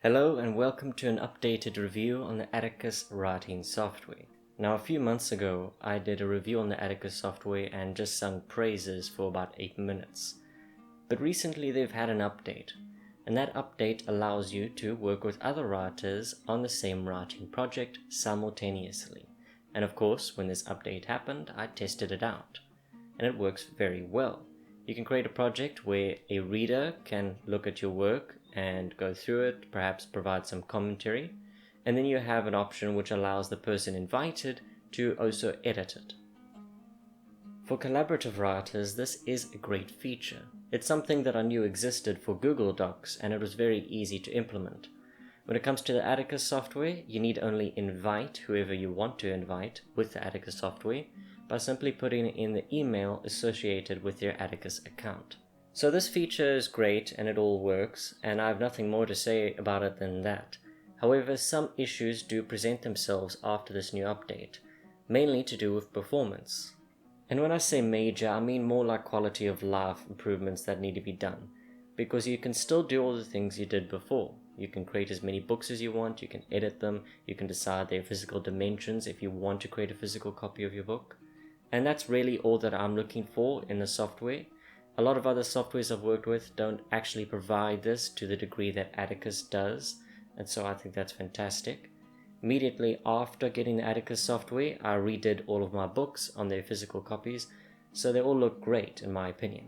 Hello and welcome to an updated review on the Atticus writing software. Now a few months ago I did a review on the Atticus software and just sung praises for about 8 minutes. But recently they've had an update, and that update allows you to work with other writers on the same writing project simultaneously. And of course when this update happened I tested it out, and it works very well. You can create a project where a reader can look at your work and go through it, perhaps provide some commentary, and then you have an option which allows the person invited to also edit it. For collaborative writers, this is a great feature. It's something that I knew existed for Google Docs, and it was very easy to implement. When it comes to the Atticus software, you need only invite whoever you want to invite with the Atticus software by simply putting in the email associated with your Atticus account. So this feature is great and it all works, and I have nothing more to say about it than that. However, some issues do present themselves after this new update, mainly to do with performance. And when I say major, I mean more like quality of life improvements that need to be done, because you can still do all the things you did before. You can create as many books as you want, you can edit them, you can decide their physical dimensions if you want to create a physical copy of your book. And that's really all that I'm looking for in the software. A lot of other softwares I've worked with don't actually provide this to the degree that Atticus does, and so I think that's fantastic. Immediately after getting the Atticus software, I redid all of my books on their physical copies, so they all look great in my opinion.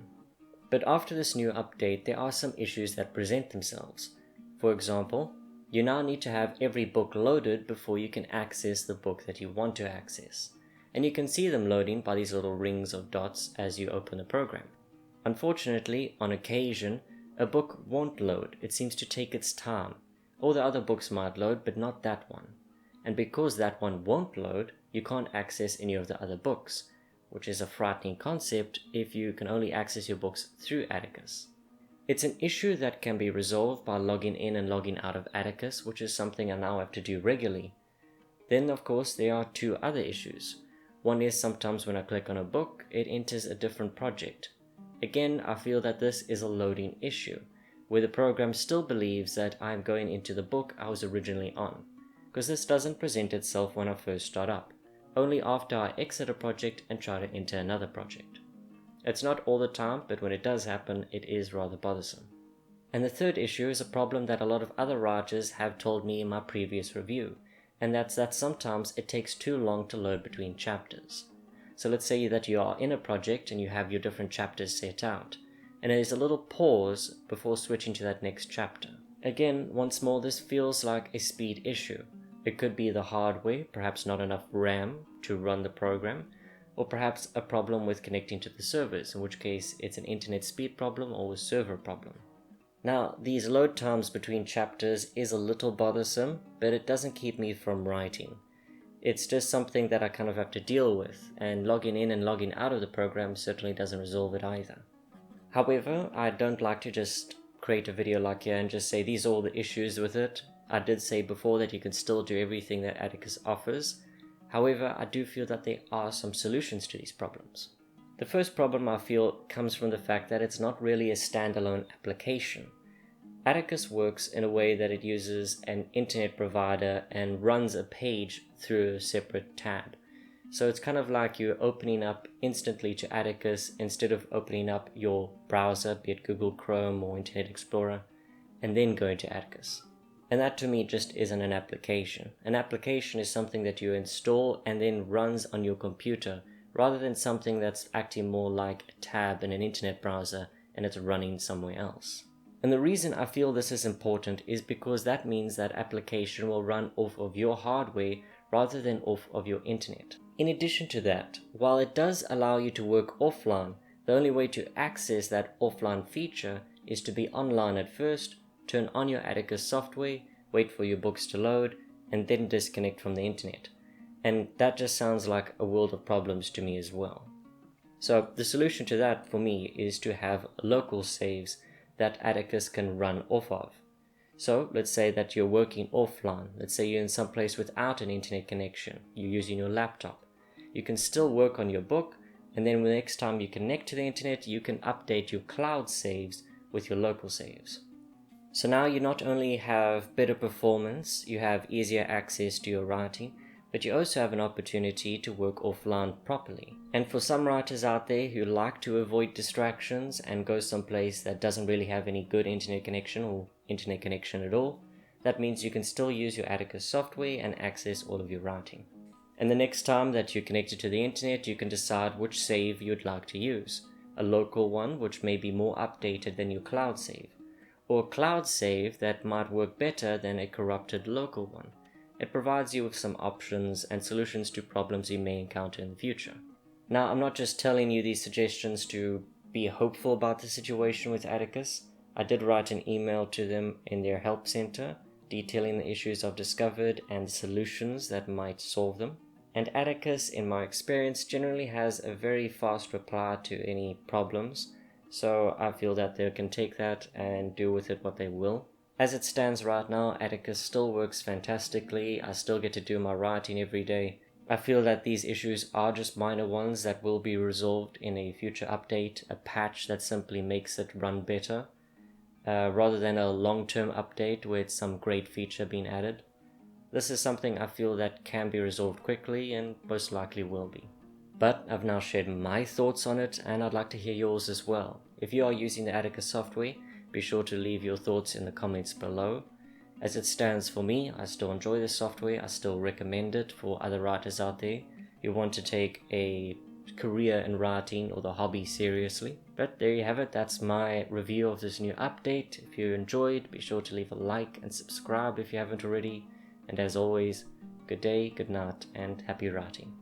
But after this new update, there are some issues that present themselves. For example, you now need to have every book loaded before you can access the book that you want to access. And you can see them loading by these little rings of dots as you open the program. Unfortunately, on occasion, a book won't load. It seems to take its time. All the other books might load, but not that one. And because that one won't load, you can't access any of the other books, which is a frightening concept if you can only access your books through Atticus. It's an issue that can be resolved by logging in and logging out of Atticus, which is something I now have to do regularly. Then, of course, there are two other issues. One is sometimes when I click on a book, it enters a different project. Again, I feel that this is a loading issue, where the program still believes that I'm going into the book I was originally on, because this doesn't present itself when I first start up, only after I exit a project and try to enter another project. It's not all the time, but when it does happen, it is rather bothersome. And the third issue is a problem that a lot of other writers have told me in my previous review, and that's that sometimes it takes too long to load between chapters. So let's say that you are in a project and you have your different chapters set out, and there's a little pause before switching to that next chapter. Again, once more, this feels like a speed issue. It could be the hardware, perhaps not enough RAM to run the program, or perhaps a problem with connecting to the servers, in which case it's an internet speed problem or a server problem. Now, these load times between chapters is a little bothersome, but it doesn't keep me from writing. It's just something that I kind of have to deal with, and logging in and logging out of the program certainly doesn't resolve it either. However, I don't like to just create a video like here and just say these are all the issues with it. I did say before that you can still do everything that Atticus offers. However, I do feel that there are some solutions to these problems. The first problem I feel comes from the fact that it's not really a standalone application. Atticus works in a way that it uses an internet provider and runs a page through a separate tab. So it's kind of like you're opening up instantly to Atticus instead of opening up your browser, be it Google Chrome or Internet Explorer, and then going to Atticus. And that to me just isn't an application. An application is something that you install and then runs on your computer, rather than something that's acting more like a tab in an internet browser and it's running somewhere else. And the reason I feel this is important is because that means that application will run off of your hardware rather than off of your internet. In addition to that, while it does allow you to work offline, the only way to access that offline feature is to be online at first, turn on your Atticus software, wait for your books to load, and then disconnect from the internet. And that just sounds like a world of problems to me as well. So the solution to that for me is to have local saves that Atticus can run off of. So let's say that you're working offline. Let's say you're in some place without an internet connection. You're using your laptop. You can still work on your book, and then the next time you connect to the internet, you can update your cloud saves with your local saves. So now you not only have better performance, you have easier access to your writing, but you also have an opportunity to work offline properly. And for some writers out there who like to avoid distractions and go someplace that doesn't really have any good internet connection or internet connection at all, that means you can still use your Atticus software and access all of your writing. And the next time that you're connected to the internet, you can decide which save you'd like to use. A local one which may be more updated than your cloud save, or a cloud save that might work better than a corrupted local one. It provides you with some options and solutions to problems you may encounter in the future. Now, I'm not just telling you these suggestions to be hopeful about the situation with Atticus. I did write an email to them in their help center detailing the issues I've discovered and the solutions that might solve them. And Atticus, in my experience, generally has a very fast reply to any problems, so I feel that they can take that and do with it what they will. As it stands right now, Atticus still works fantastically. I still get to do my writing every day. I feel that these issues are just minor ones that will be resolved in a future update, a patch that simply makes it run better, rather than a long-term update with some great feature being added. This is something I feel that can be resolved quickly and most likely will be. But I've now shared my thoughts on it, and I'd like to hear yours as well. If you are using the Atticus software, be sure to leave your thoughts in the comments below. As it stands for me, I still enjoy this software. I still recommend it for other writers out there who want to take a career in writing or the hobby seriously. But there you have it. That's my review of this new update. If you enjoyed, be sure to leave a like and subscribe if you haven't already. And as always, good day, good night, and happy writing.